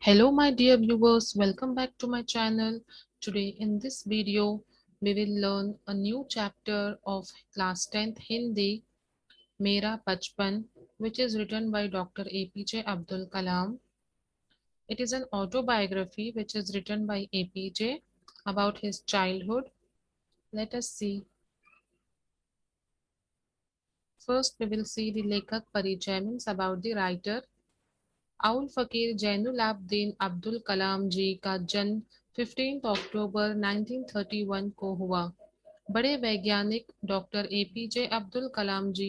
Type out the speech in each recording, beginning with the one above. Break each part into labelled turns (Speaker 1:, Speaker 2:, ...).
Speaker 1: Hello my dear viewers, welcome back to my channel. Today in this video, we will learn a new chapter of class 10th Hindi, Mera Bachpan, which is written by Dr. APJ Abdul Kalam. It is an autobiography which is written by APJ about his childhood. Let us see. First, we will see the Lekhak Parichय means about the writer. Owl फ़कीर जैनुलाब्दीन अब्दुल कलाम जी का जन्म 15 अक्टूबर 1931 को हुआ। बड़े वैज्ञानिक doctor APJ Abdul Kalam जी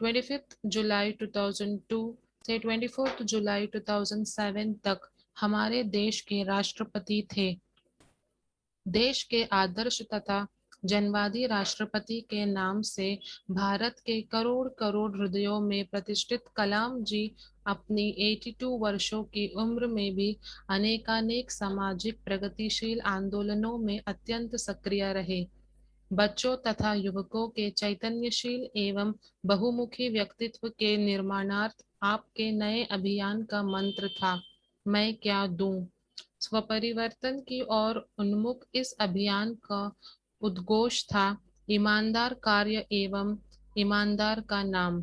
Speaker 1: 25 जुलाई 2002 से 24 जुलाई 2007 तक हमारे देश के राष्ट्रपति थे। देश के आदर्श तथा जनवादी राष्ट्रपति के नाम से भारत के करोड़ करोड़ हृदयों में प्रतिष्ठित कलाम जी अपनी 82 वर्षों की उम्र में भी अनेकानेक सामाजिक प्रगतिशील आंदोलनों में अत्यंत सक्रिय रहे। बच्चों तथा युवकों के चैतन्यशील एवं बहुमुखी व्यक्तित्व के निर्माणार्थ आपके नए अभियान का मंत्र था, मैं क्या दूं। स्वपरिवर्तन की ओर उन्मुख इस अभियान का उद्घोष था, ईमानदार कार्य एवं ईमानदार का नाम।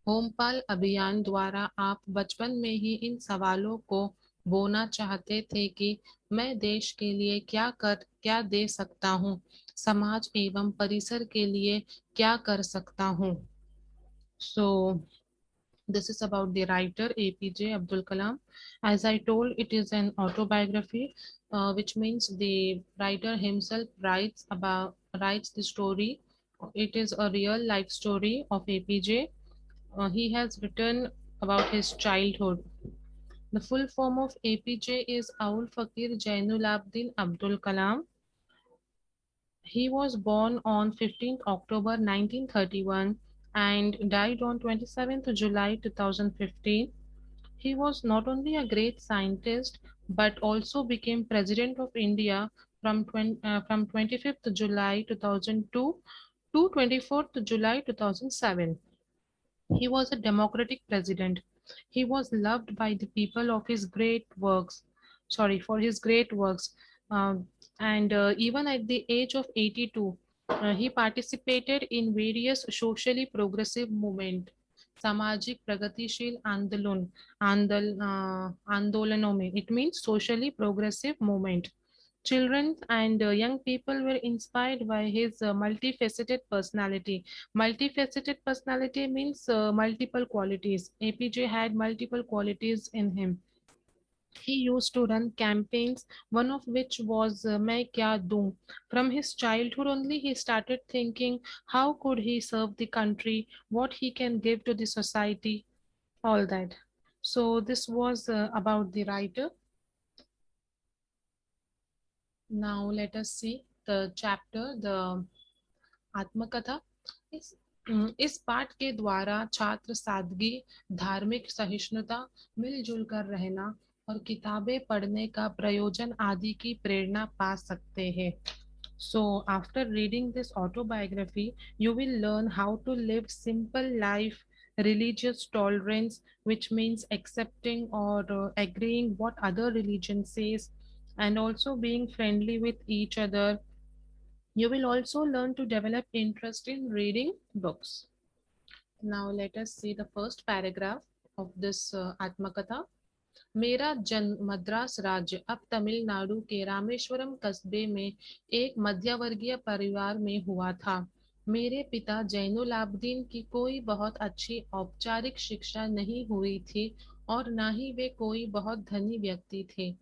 Speaker 1: होमपाल अभियान द्वारा आप बचपन में ही इन सवालों को बोना चाहते थे कि मैं देश के लिए क्या दे सकता हूँ, समाज एवं परिसर के लिए क्या कर सकता हूँ। So this is about the writer APJ Abdul Kalam. As I told, it is an autobiography, which means the writer himself writes the story. It is a real life story of APJ. He has written about his childhood. The full form of APJ is Aul Fakir Jainulabdin Abdul Kalam. He was born on 15th October 1931 and died on 27th July 2015. He was not only a great scientist but also became President of India from 25th July 2002 to 24th July 2007. He was a democratic president. He was loved by the people of his great works. Sorry, for his great works. And even at the age of 82, he participated in various socially progressive movements. सामाजिक प्रगतिशील आंदोलनों में, it means socially progressive movement. Children and young people were inspired by his multifaceted personality. Multifaceted personality means multiple qualities. APJ had multiple qualities in him. He used to run campaigns, one of which was Main Kya Doon. From his childhood only, he started thinking how could he serve the country, what he can give to the society, all that. So this was about the writer. Now let us see the chapter, the आत्मकथा। इस इस पाठ के द्वारा छात्र सादगी, धार्मिक सहिष्णुता, मिलजुल कर रहना और किताबें पढ़ने का प्रयोजन आदि की प्रेरणा पा सकते हैं। So after reading this autobiography, you will learn how to live simple life, religious tolerance, which means accepting or agreeing what other religion says, and also being friendly with each other. You will also learn to develop interest in reading books. Now let us see the first paragraph of this Atmakatha. मेरा जन्म मद्रास राज्य अब तमिलनाडु के रामेश्वरम कस्बे में एक मध्यवर्गीय परिवार में हुआ था। मेरे पिता जैनुलाब्दीन की कोई बहुत अच्छी औपचारिक शिक्षा नहीं हुई थी और न ही वे कोई बहुत धनी व्यक्ति थे।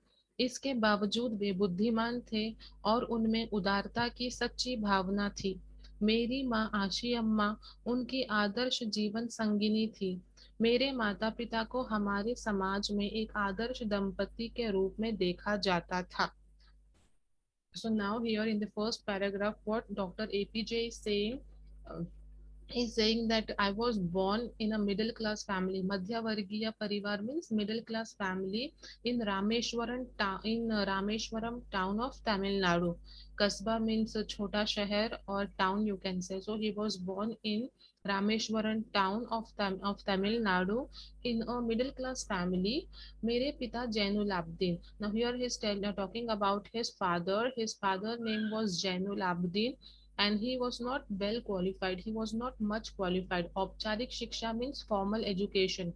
Speaker 1: इसके बावजूद वे बुद्धिमान थे और उनमें उदारता की सच्ची भावना थी। मेरी माँ आशी अम्मा उनकी आदर्श जीवन संगिनी थी। मेरे माता पिता को हमारे समाज में एक आदर्श दंपति के रूप में देखा जाता था। So now here in the first paragraph, what Dr. APJ is saying, uh, he's saying that I was born in a middle class family. Madhya Vargiya Parivar means middle class family in Rameshwaram town of Tamil Nadu. Kasba means a chota shahar or town you can say. So he was born in Rameshwaram town of Tamil Nadu in a middle class family. Mere pita Jainul Abdin. Now here talking about his father. His father name was Jainul Abdin and he was not well qualified. He was not much qualified. Aupcharik Shiksha means formal education.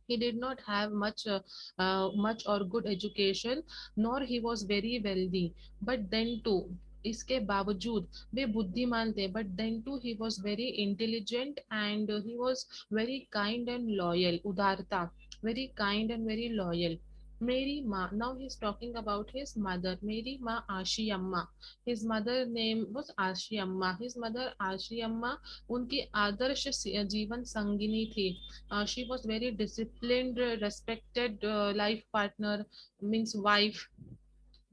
Speaker 1: He did not have much or good education, nor he was very wealthy. But then too, इसके बावजूद वे बुद्धिमान थे. But then too, he was very intelligent and he was very kind and loyal. उदारता, very kind and very loyal. मेरी माँ, now he's talking about his mother. मेरी माँ आशी अम्मा. His mother name was आशी अम्मा. His mother आशी अम्मा उनकी आदर्श जीवन संगिनी थी. She was very disciplined, respected life partner, means wife.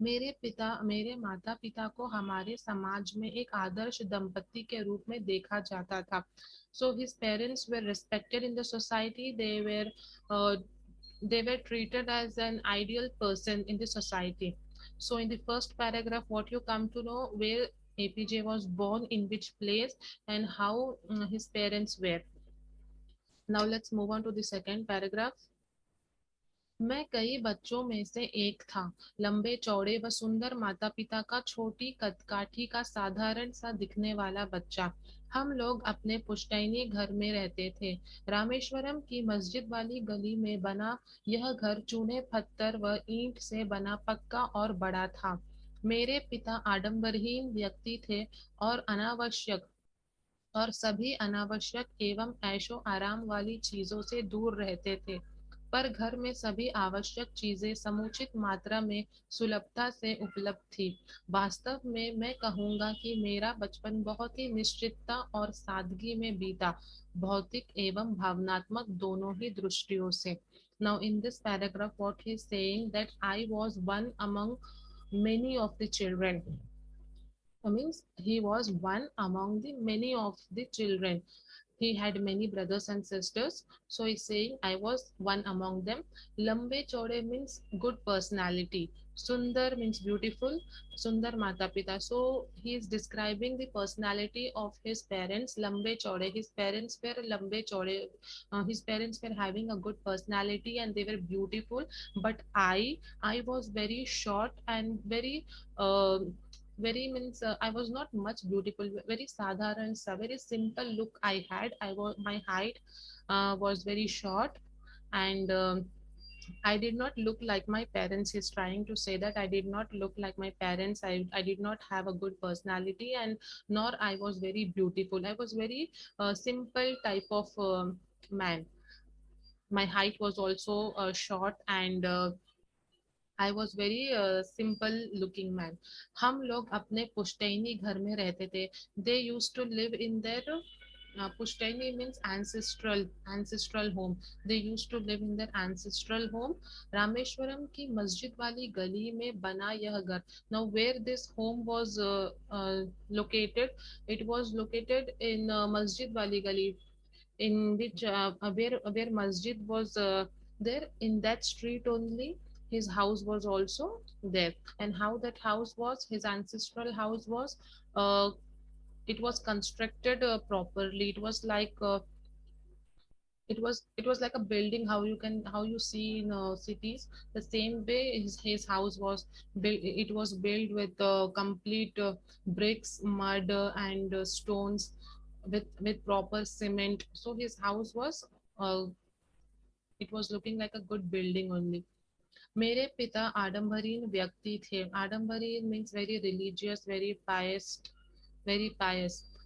Speaker 1: मेरे माता पिता को हमारे समाज में एक आदर्श दंपति के रूप में देखा जाता था. So his parents were respected in the society. Uh, they were treated as an ideal person in the society. So in the first paragraph, what you come to know, where APJ was born, in which place, and how his parents were. Now let's move on to the second paragraph. मैं कई बच्चों में से एक था, लंबे चौड़े व सुंदर माता पिता का, छोटी कदकाठी का, साधारण सा दिखने वाला बच्चा. हम लोग अपने पुश्तैनी घर में रहते थे. रामेश्वरम की मस्जिद वाली गली में बना यह घर चूने पत्थर व ईंट से बना, पक्का और बड़ा था. मेरे पिता आडंबरहीन व्यक्ति थे और अनावश्यक और सभी अनावश्यक एवं ऐशो आराम वाली चीजों से दूर रहते थे. पर घर में सभी आवश्यक चीजें समुचित मात्रा में सुलभता से उपलब्ध थी. वास्तव में मैं कहूँगा कि मेरा बचपन बहुत ही निश्चितता और सादगी में बीता, भौतिक एवं भावनात्मक दोनों ही दृष्टियों से. Now in this paragraph what he is saying that I was one among many of the children. Means he was one among the many of the children. He had many brothers and sisters. So he's saying I was one among them. Lambe chode means good personality. Sundar means beautiful. Sundar Mata Pita. So he is describing the personality of his parents. Lambe chode. His parents were lambe chode. His parents were having a good personality and they were beautiful. But I was very short and uh, very means I was not much beautiful, very sadharan, very simple look I had. My height was very short and I did not look like my parents. He's trying to say that I did not look like my parents. I did not have a good personality and nor I was very beautiful. I was very simple type of man. My height was also short and I was very simple looking man. हम लोग अपने पुश्तैनी घर में रहते थे. They use to live in their पुश्तैनी means ancestral home. They used to live in their ancestral home. Rameswaram की मस्जिद वाली गली में बना यह घर. Now where this home was located, it was located in Masjid Wali Gali, in which where masjid was there, in that street only his house was also there. And how that house was, his ancestral house was, uh, it was constructed properly. It was like it was like a building, how you see in cities. The same way his house was built. It was built with complete bricks, mud, and stones, with proper cement. So his house was it was looking like a good building only. मेरे पिता आडंबरीन व्यक्ति थे. आडंबरीन means very religious, very pious.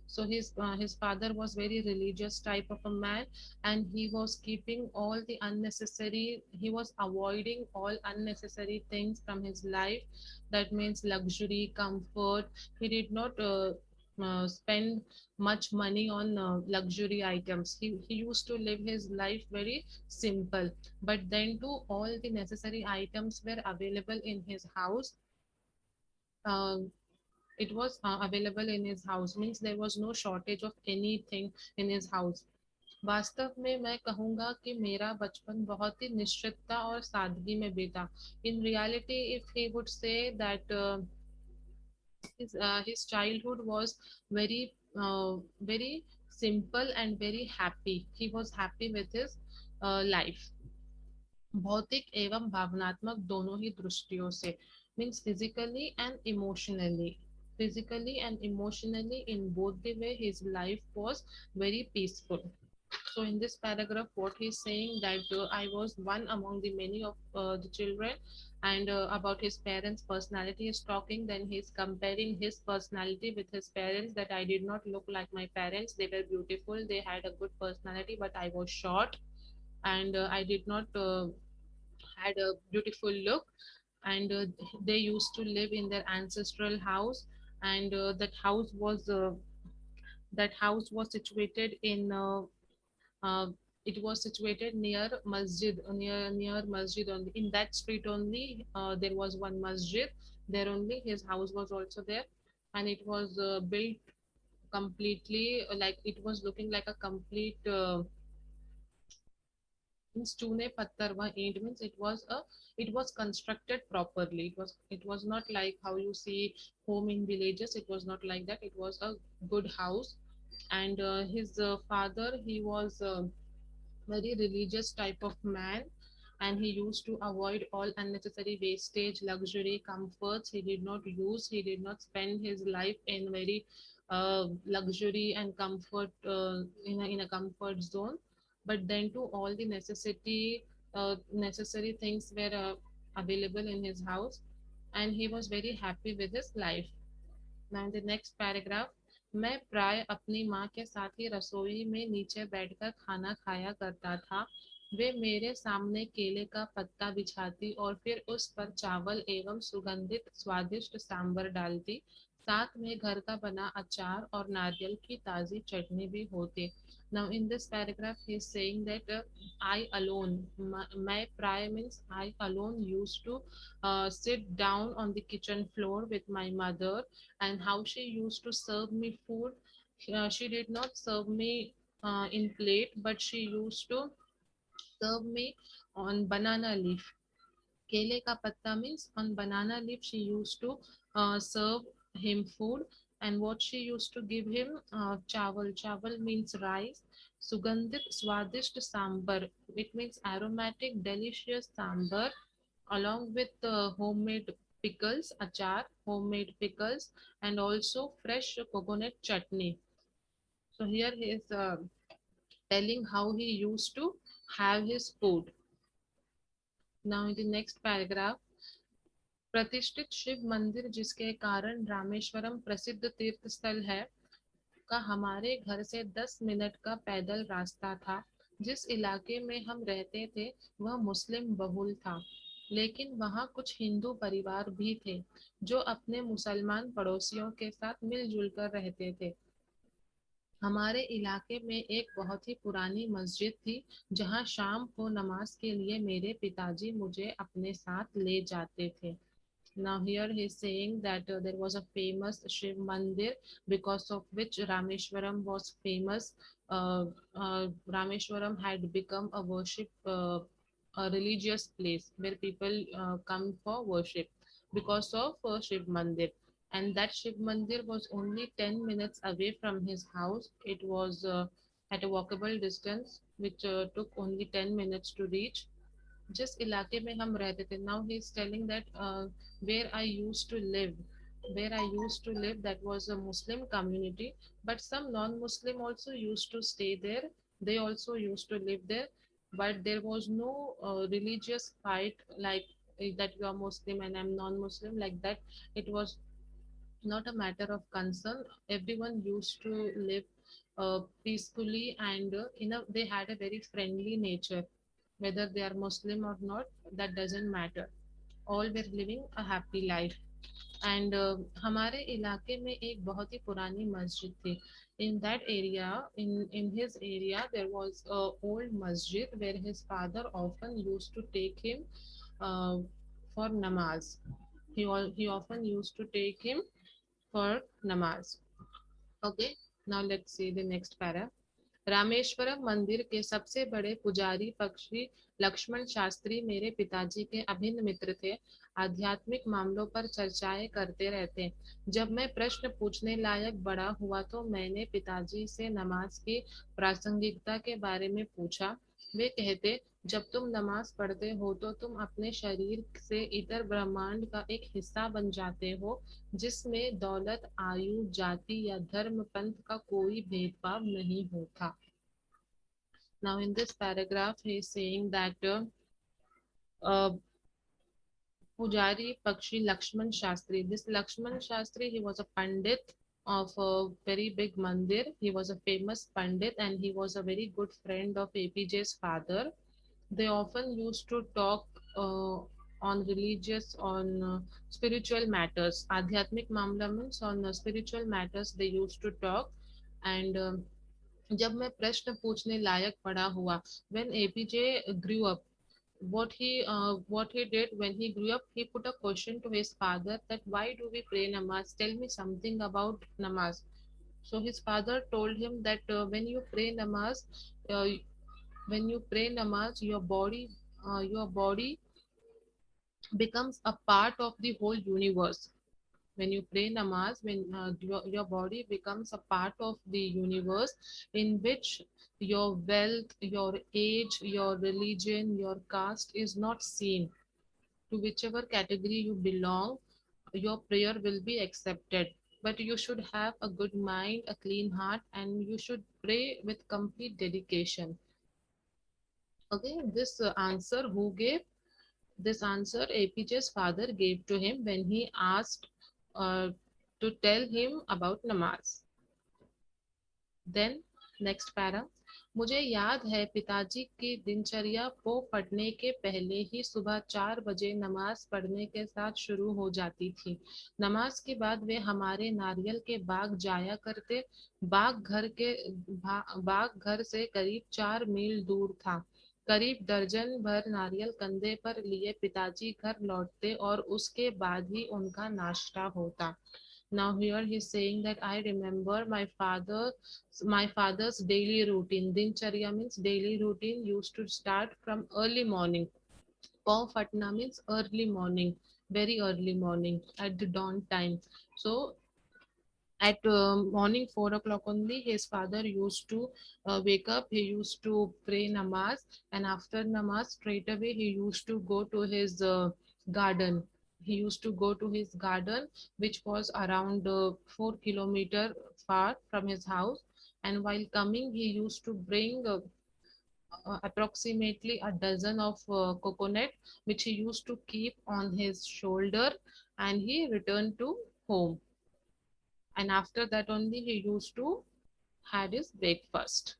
Speaker 1: So his father was very religious type of a man, and he was keeping all the unnecessary. He was avoiding all unnecessary things from his life. That means luxury, comfort. He did not spend much money on luxury items. He used to live his life very simple. But then too, all the necessary items were available in his house. Uh, it was available in his house, means there was no shortage of anything in his house. वास्तव में मैं कहूँगा कि मेरा बचपन बहुत ही निश्चितता और सादगी में बीता. In reality, if he would say that his childhood was very simple and very happy. He was happy with his life. भौतिक एवं भावनात्मक दोनों ही दृष्टियों से, means physically and emotionally, in both the way his life was very peaceful. So in this paragraph what he's saying that I was one among the many of the children, and about his parents personality is talking, then he's comparing his personality with his parents, that I did not look like my parents, they were beautiful, they had a good personality, but I was short, and I did not had a beautiful look, and they used to live in their ancestral house, and that house was situated in uh, it was situated near masjid, near masjid only, in that street only. There was one masjid there only, his house was also there, and it was built completely, like it was looking like a complete means chune pattar wa int, means it was constructed properly. It was not like how you see home in villages. It was not like that. It was a good house. And his father, he was very religious type of man, and he used to avoid all unnecessary wastage, luxury, comforts. He did not spend his life in very luxury and comfort, in a comfort zone, but then to all the necessary things were available in his house, and he was very happy with his life. Now in the next paragraph, मैं प्राय अपनी माँ के साथ ही रसोई में नीचे बैठकर खाना खाया करता था। वे मेरे सामने केले का पत्ता बिछाती और फिर उस पर चावल एवं सुगंधित स्वादिष्ट सांभर डालती। साथ में घर का बना अचार और नारियल की ताज़ी चटनी भी होती। Now in this paragraph he is saying that I alone, my प्राय means I alone used to sit down on the kitchen floor with my mother, and how she used to serve me food. She did not serve me in plate, but she used to serve me on banana leaf. Kele ka patta means on banana leaf she used to serve him food, and what she used to give him, chawal. Chawal means rice. Sugandhit swadisht sambar. It means aromatic, delicious sambar, along with homemade pickles, achar, homemade pickles, and also fresh coconut chutney. So here he is telling how he used to have his food. Now in the next paragraph, प्रतिष्ठित शिव मंदिर जिसके कारण रामेश्वरम प्रसिद्ध तीर्थ स्थल है का हमारे घर से 10 मिनट का पैदल रास्ता था। जिस इलाके में हम रहते थे वह मुस्लिम बहुल था, लेकिन वहाँ कुछ हिंदू परिवार भी थे जो अपने मुसलमान पड़ोसियों के साथ मिलजुल कर रहते थे। हमारे इलाके में एक बहुत ही पुरानी मस्जिद थी जहाँ शाम को नमाज के लिए मेरे पिताजी मुझे अपने साथ ले जाते थे। Now here he is saying that there was a famous Shiv Mandir, because of which Rameshwaram was famous. Rameshwaram had become a religious place where people come for worship because of Shiv Mandir. And that Shiv Mandir was only 10 minutes away from his house. It was at a walkable distance, which took only 10 minutes to reach. जिस इलाके में हम रहते थे, now he is telling that where I used to live, where I used to live, that was a Muslim community, but some non-Muslim also used to stay there. They also used to live there, but there was no religious fight like that you are Muslim and I'm non-Muslim, like that. It was not a matter of concern. Everyone used to live peacefully, and they had a very friendly nature. Whether they are Muslim or not, that doesn't matter. All were living a happy life. And हमारे इलाके में एक बहुत ही पुरानी मस्जिद थी. In that area, in his area, there was a old masjid where his father often used to take him uh, for namaz. He often used to take him for namaz. Okay, now let's see the next para. Rameswaram मंदिर के सबसे बड़े पुजारी पक्षी लक्ष्मण शास्त्री मेरे पिताजी के अभिन्न मित्र थे। आध्यात्मिक मामलों पर चर्चाएं करते रहते। जब मैं प्रश्न पूछने लायक बड़ा हुआ तो मैंने पिताजी से नमाज की प्रासंगिकता के बारे में पूछा। वे कहते, जब तुम नमाज पढ़ते हो तो तुम अपने शरीर से इतर ब्रह्मांड का एक हिस्सा बन जाते हो, जिसमें दौलत, आयु, जाति या धर्म पंथ का कोई भेदभाव नहीं होता। Now, in this paragraph, he is saying that uh, Pujari Pakshi Lakshman Shastri. This Lakshman Shastri, he was a pandit of a very big mandir. He was a famous pandit and he was a very good friend of APJ's father. They often used to talk on religious, on spiritual matters. Adhyatmik mamla means on spiritual matters they used to talk. And जब मैं प्रश्न पूछने लायक बड़ा हुआ, when APJ grew up, what he did when he grew up, he put a question to his father that why do we pray namaz? Tell me something about namaz. So his father told him that uh, when you pray namaz, your body becomes a part of the whole universe. When you pray namaz, when your body becomes a part of the universe, in which your wealth, your age, your religion, your caste is not seen. To whichever category you belong, your prayer will be accepted. But you should have a good mind, a clean heart, and you should pray with complete dedication. Okay, this answer who gave? This answer APJ's father gave to him when he asked uh, to tell him about namaz. Then next para. मुझे याद है पिताजी की दिनचर्या पो पढ़ने के पहले ही सुबह 4 बजे नमाज पढ़ने के साथ शुरू हो जाती थी। नमाज के बाद वे हमारे नारियल के बाग जाया करते। बाग घर के बाग घर से करीब 4 मील दूर था। करीब दर्जन भर नारियल कंधे पर लिए पिताजी घर लौटते और उसके बाद ही उनका नाश्ता होता। Now here he's saying that I remember my father's daily routine. Dincharya means daily routine used to start from early morning. Paw Fatna means early morning, very early morning at the dawn time. So at morning 4 o'clock only, his father used to wake up. He used to pray namaz, and after namaz, straight away he used to go to his garden. He used to go to his garden, which was around 4 kilometer far from his house. And while coming, he used to bring approximately a dozen of coconut, which he used to keep on his shoulder, and he returned to home. And after that only he used to had his breakfast.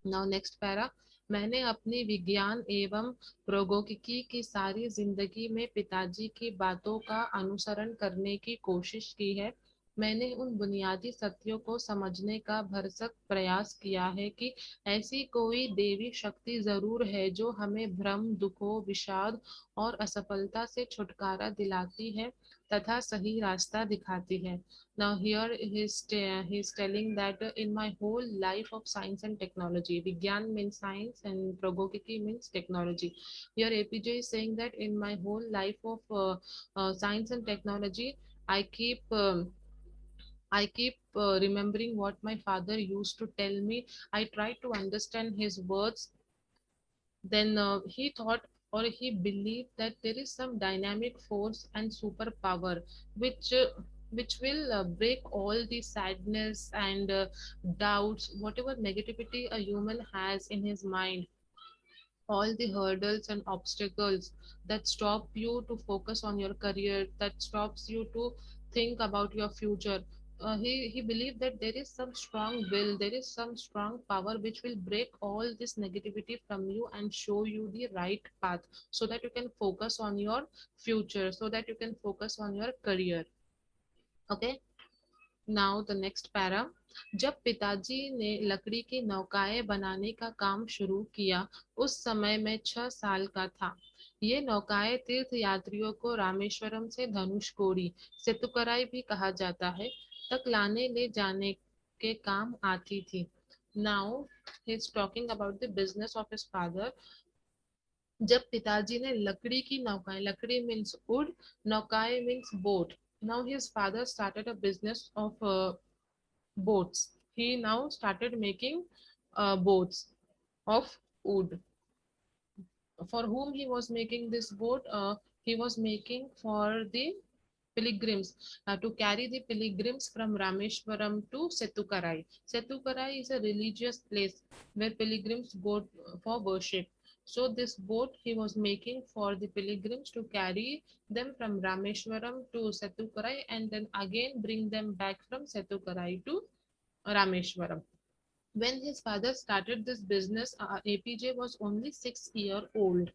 Speaker 1: Now next para. मैंने अपनी विज्ञान एवं प्रौद्योगिकी की सारी जिंदगी में पिताजी की बातों का अनुसरण करने की कोशिश की है। मैंने उन बुनियादी सत्यों को समझने का भरसक प्रयास किया है कि ऐसी कोई देवी शक्ति जरूर है जो हमें भ्रम, दुखों, विषाद और असफलता से छुटकारा दिलाती है तथा सही रास्ता दिखाती है। Now here he's telling that in my whole life of science and technology, Vigyan means science and Progogiki means technology. Here APJ is saying that in my whole life of science and technology, I keep remembering what my father used to tell me. I try to understand his words. Then he thought or he believed that there is some dynamic force and superpower which uh, which will break all the sadness and doubts, whatever negativity a human has in his mind, all the hurdles and obstacles that stop you to focus on your career, that stops you to think about your future. He believed that there is some strong will, there is some strong power which will break all this negativity from you and show you the right path so that you can focus on your future, so that you can focus on your career. Okay. Now the next para. जब पिताजी ने लकड़ी की नौकाएं बनाने का काम शुरू किया, उस समय मैं 6 साल का था। ये नौकाएं तीर्थ यात्रियों को रामेश्वरम से धनुषकोडी, सेतुकराई भी कहा जाता है, तक लाने ले जाने के काम आती थी। Now he's talking about the business of his father. जब पिताजी ने लकड़ी की नौकाएं, लकड़ी मीन्स वुड, नौकाएं means boat. Now his father started a business of boats. He now started making boats of wood. For whom he was making this boat? He was making for the pilgrims, to carry the pilgrims from Rameshwaram to Setukarai. Setukarai is a religious place where pilgrims go for worship. So this boat he was making for the pilgrims to carry them from Rameshwaram to Setukarai and then again bring them back from Setukarai to Rameshwaram. When his father started this business, APJ was only 6 years old.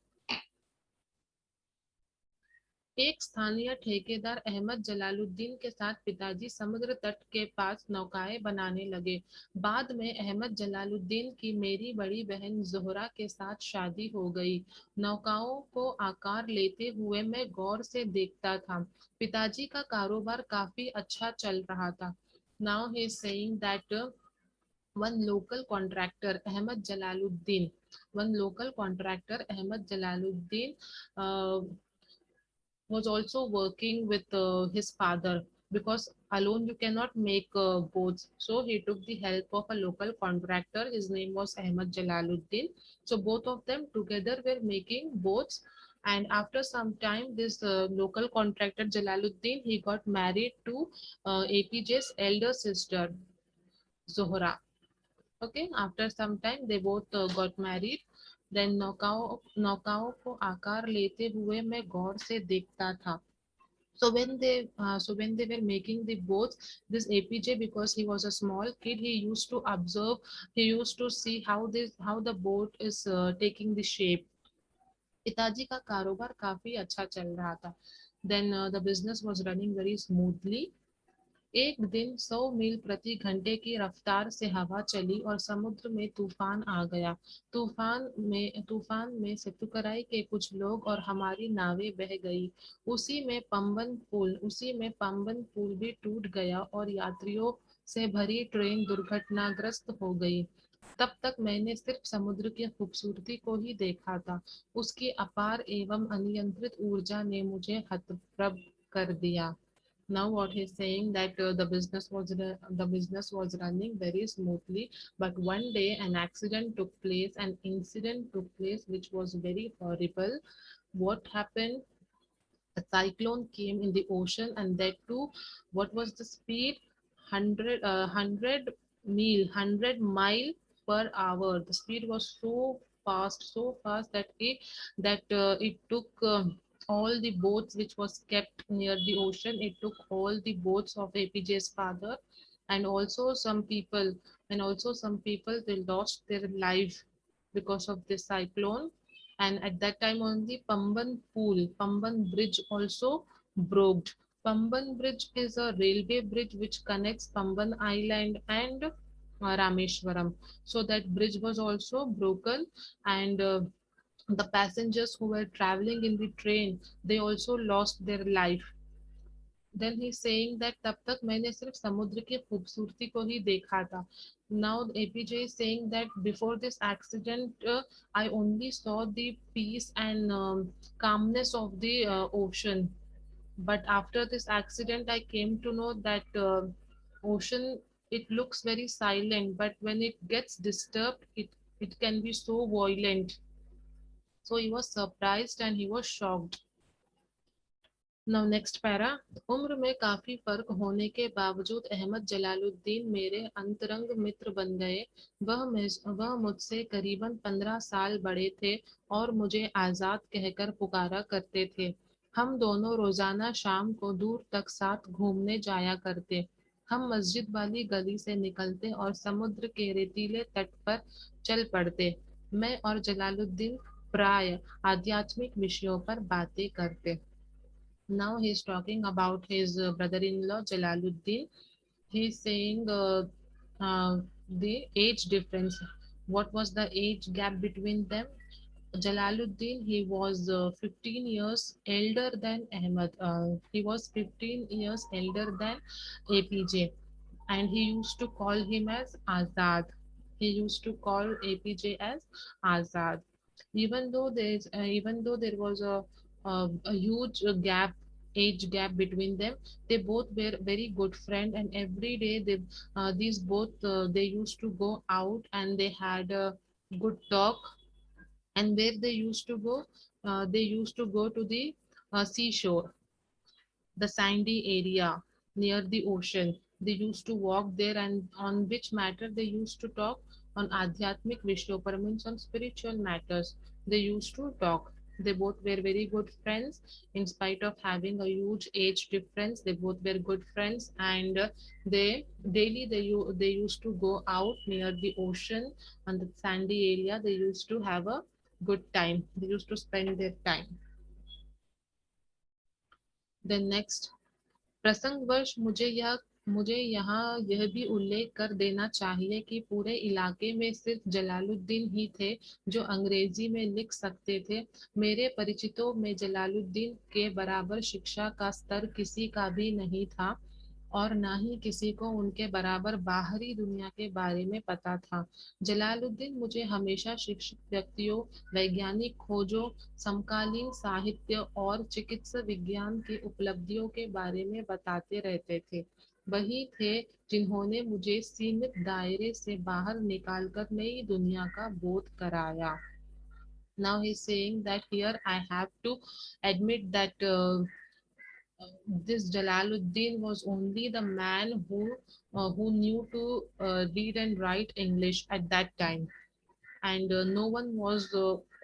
Speaker 1: एक स्थानीय ठेकेदार अहमद जलालुद्दीन के साथ पिताजी समुद्र तट के पास नौकाएं बनाने लगे. बाद में अहमद जलालुद्दीन की मेरी बड़ी बहन जोहरा के साथ शादी हो गई. नौकाओं को आकार लेते हुए मैं गौर से देखता था. पिताजी का कारोबार काफी अच्छा चल रहा था. Now he is saying that one local contractor Ahmad Jalaluddin, one local contractor Ahmad Jalaluddin uh, was also working with his father, because alone you cannot make boats. So he took the help of a local contractor. His name was Ahmad Jalaluddin. So both of them together were making boats. And after some time, this local contractor Jalaluddin, he got married to APJ's elder sister Zohra. Okay, after some time they both got married. Then नौकाओं को आकार लेते हुए मैं गौर से देखता था. So when they were making the boats, this APJ, because he was a small kid, he used to observe, he used to see how the boat is taking the shape. पिताजी का कारोबार काफी अच्छा चल रहा था. Then the business was running very smoothly. एक दिन 100 मील प्रति घंटे की रफ्तार से हवा चली और समुद्र में तूफान आ गया. तूफान में सेतुकराई के कुछ लोग और हमारी नावें बह गई. उसी में पंबन पुल भी टूट गया और यात्रियों से भरी ट्रेन दुर्घटनाग्रस्त हो गई. तब तक मैंने सिर्फ समुद्र की खूबसूरती को ही देखा था. उसकी अपार एवं अनियंत्रित ऊर्जा ने मुझे हतप्रभ कर दिया. Now what he's saying that the business was running very smoothly, but one day an incident took place which was very horrible. What happened? A cyclone came in the ocean, and that too, what was the speed? 100 mile per hour. The speed was so fast that it took all the boats which was kept near the ocean. It took all the boats of APJ's father, and also some people, they lost their life because of this cyclone. And at that time only Pamban Bridge also broke. Pamban Bridge is a railway bridge which connects Pamban Island and Rameshwaram. So that bridge was also broken, and the passengers who were traveling in the train, they also lost their life. Then he's saying that तब तक मैंने सिर्फ समुद्र की खूबसूरती को ही देखा था. Now APJ is saying that before this accident, I only saw the peace and calmness of the ocean. But after this accident, I came to know that ocean, it looks very silent, but when it gets disturbed, it can be so violent. So he was surprised and he was shocked. Now next para. उम्र में काफी फर्क होने के बावजूद अहमद जलालुद्दीन मेरे अंतरंग मित्र बन गए. वह मुझसे करीबन 15 साल बड़े थे और मुझे आजाद कहकर पुकारा करते थे. हम दोनों रोजाना शाम को दूर तक साथ घूमने जाया करते. हम मस्जिद वाली गली से निकलते और समुद्र के रेतीले तट पर चल पड़ते. मैं और जलालुद्दीन प्राय आध्यात्मिक विषयों पर बातें करते. Now he's talking about his brother-in-law Jalaluddin. He's saying the age difference. What was the age gap between them? Jalaluddin, he was 15 years elder than Ahmad. He was 15 years elder than APJ, and he used to call him as Azad. He used to call APJ as Azad. Even though there was a huge age gap between them, they both were very good friend, and every day these both they used to go out and they had a good talk. And where they used to go, they used to go to the seashore, the sandy area near the ocean. They used to walk there, and on which matter they used to talk? On Adhyatmik Vishyoper, means on spiritual matters. They used to talk. They both were very good friends, in spite of having a huge age difference. They both were good friends, and they daily they used to go out near the ocean on the sandy area. They used to have a good time. They used to spend their time. Then next, प्रसंगवश मुझे यहाँ यह भी उल्लेख कर देना चाहिए कि पूरे इलाके में सिर्फ जलालुद्दीन ही थे जो अंग्रेजी में लिख सकते थे। मेरे परिचितों में जलालुद्दीन के बराबर शिक्षा का स्तर किसी का भी नहीं था, और ना ही किसी को उनके बराबर बाहरी दुनिया के बारे में पता था। जलालुद्दीन मुझे हमेशा शिक्षित व्यक्तियों, वैज्ञानिक खोजों, समकालीन साहित्य और चिकित्सा विज्ञान की उपलब्धियों के बारे में बताते रहते थे। वही थे जिन्होंने मुझे सीमित दायरे से बाहर निकालकर नई दुनिया का बोध कराया। Now he's saying that here I have to admit that this Jalaluddin was only the man who knew to read and write English at that time, and no one was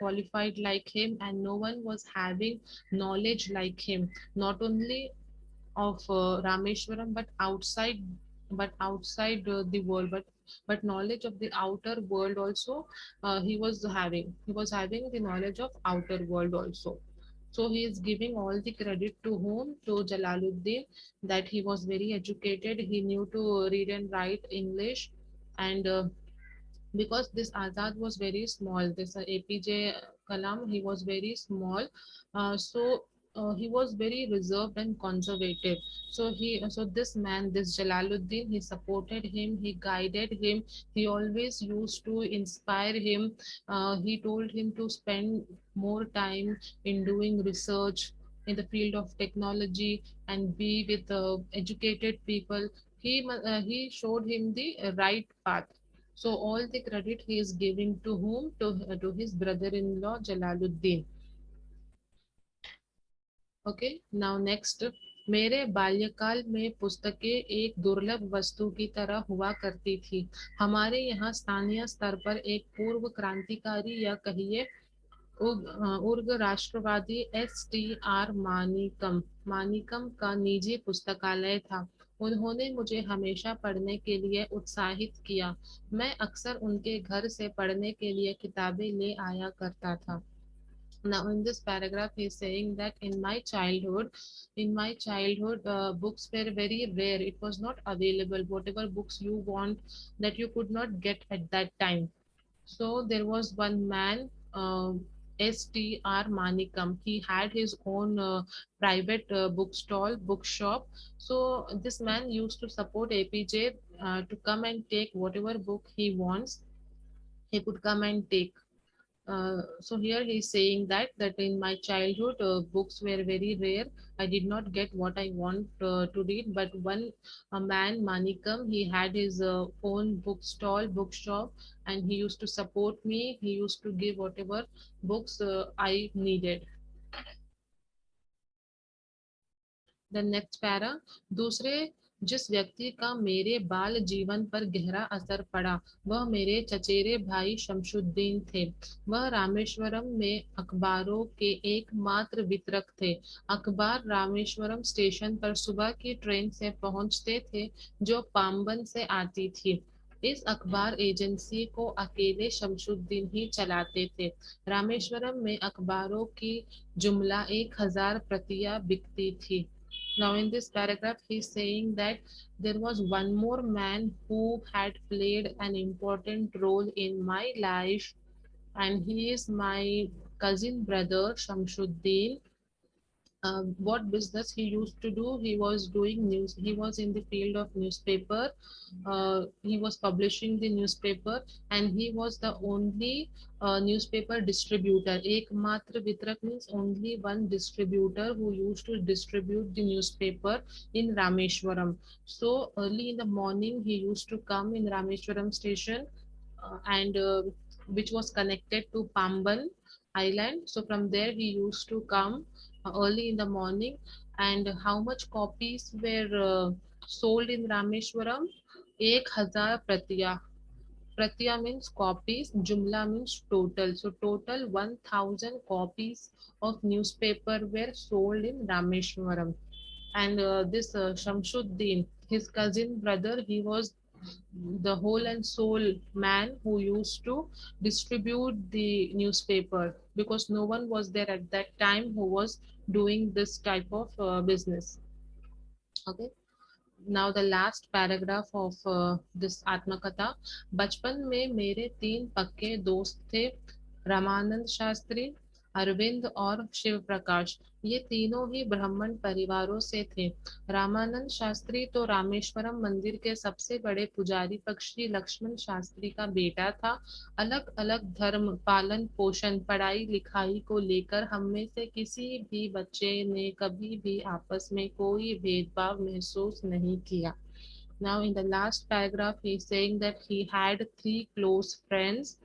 Speaker 1: qualified like him, and no one was having knowledge like him, not only of Rameshwaram but outside the world, but knowledge of the outer world also. He was having the knowledge of outer world also. So he is giving all the credit to whom? To Jalaluddin, that he was very educated, he knew to read and write English, and because this Azad was very small, this APJ Kalam, he was very small, he was very reserved and conservative. So this man, this Jalaluddin, he supported him, he guided him, he always used to inspire him. He told him to spend more time in doing research in the field of technology and be with educated people. He showed him the right path. So all the credit he is giving to whom? To his brother-in-law Jalaluddin. Okay, now next. मेरे बाल्यकाल में पुस्तकें एक दुर्लभ वस्तु की तरह हुआ करती थी। हमारे यहाँ स्थानीय स्तर पर एक पूर्व क्रांतिकारी या कहिए उर्ग राष्ट्रवादी STR मानिकम का निजी पुस्तकालय था। उन्होंने मुझे हमेशा पढ़ने के लिए उत्साहित किया। मैं अक्सर उनके घर से पढ़ने के लिए किताबें ले आया करता था। Now in this paragraph he is saying that in my childhood books were very rare. It was not available, whatever books you want, that you could not get at that time. So there was one man, STR Manikam. He had his own private bookshop. So this man used to support APJ to come and take whatever book he wants. He could come and take. So here he's saying that in my childhood books were very rare. I did not get what I want to read. But one a man Manikam, he had his own bookshop, and he used to support me. He used to give whatever books I needed. The next para. दूसरे जिस व्यक्ति का मेरे बाल जीवन पर गहरा असर पड़ा वह मेरे चचेरे भाई शमशुद्दीन थे। वह रामेश्वरम में अखबारों के एकमात्र वितरक थे। अखबार रामेश्वरम स्टेशन पर सुबह की ट्रेन से पहुंचते थे जो पाम्बन से आती थी। इस अखबार एजेंसी को अकेले शमशुद्दीन ही चलाते थे। रामेश्वरम में अखबारों की जुमला 1000 प्रतियां बिकती थी। Now, in this paragraph, he's saying that there was one more man who had played an important role in my life, and he is my cousin brother Shamsuddin. what business he used to do. He was doing news. He was in the field of newspaper. He was publishing the newspaper, and he was the only newspaper distributor. Ekmatra Vitrak means only one distributor who used to distribute the newspaper in Rameshwaram. So early in the morning, he used to come in Rameshwaram station, and which was connected to Pamban Island. So from there, he used to come early in the morning. And how much copies were sold in Rameshwaram? 1000 Pratiya. Pratiya means copies, Jumla means total. So total 1000 copies of newspaper were sold in Rameshwaram. And this Shamsuddin, his cousin brother, he was the whole and soul man who used to distribute the newspaper, because no one was there at that time who was doing this type of business. Okay. Now the last paragraph of this आत्मकथा. बचपन में मेरे तीन पक्के दोस्त थे, रामानंद शास्त्री, अरविंद और शिव प्रकाश। ये तीनों ही ब्राह्मण परिवारों से थे। रामानंद शास्त्री तो रामेश्वरम मंदिर के सबसे बड़े पुजारी पक्षी लक्ष्मण शास्त्री का बेटा था। अलग अलग धर्म, पालन पोषण, पढ़ाई लिखाई को लेकर हम में से किसी भी बच्चे ने कभी भी आपस में कोई भेदभाव महसूस नहीं किया। Now in the last paragraph he is saying that he had three close friends,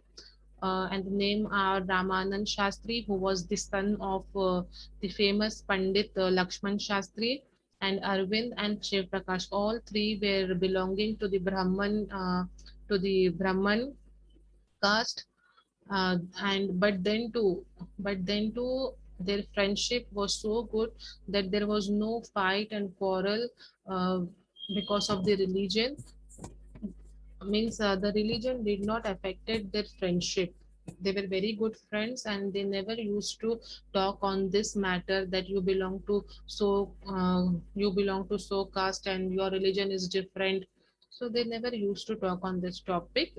Speaker 1: and the name are Ramanand Shastri, who was the son of the famous Pandit Lakshman Shastri, and Arvind and Shiv Prakash. All three were belonging to the Brahman caste, and but then too their friendship was so good that there was no fight and quarrel uh, because of the religion. Means the religion did not affected their friendship. They were very good friends, and they never used to talk on this matter that you belong to so caste and your religion is different. So they never used to talk on this topic.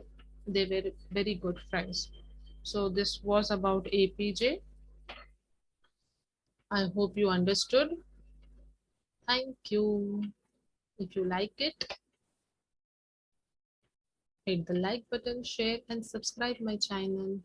Speaker 1: They were very good friends. So this was about APJ. I hope you understood. Thank you. If you like it, hit the like button, share and subscribe my channel.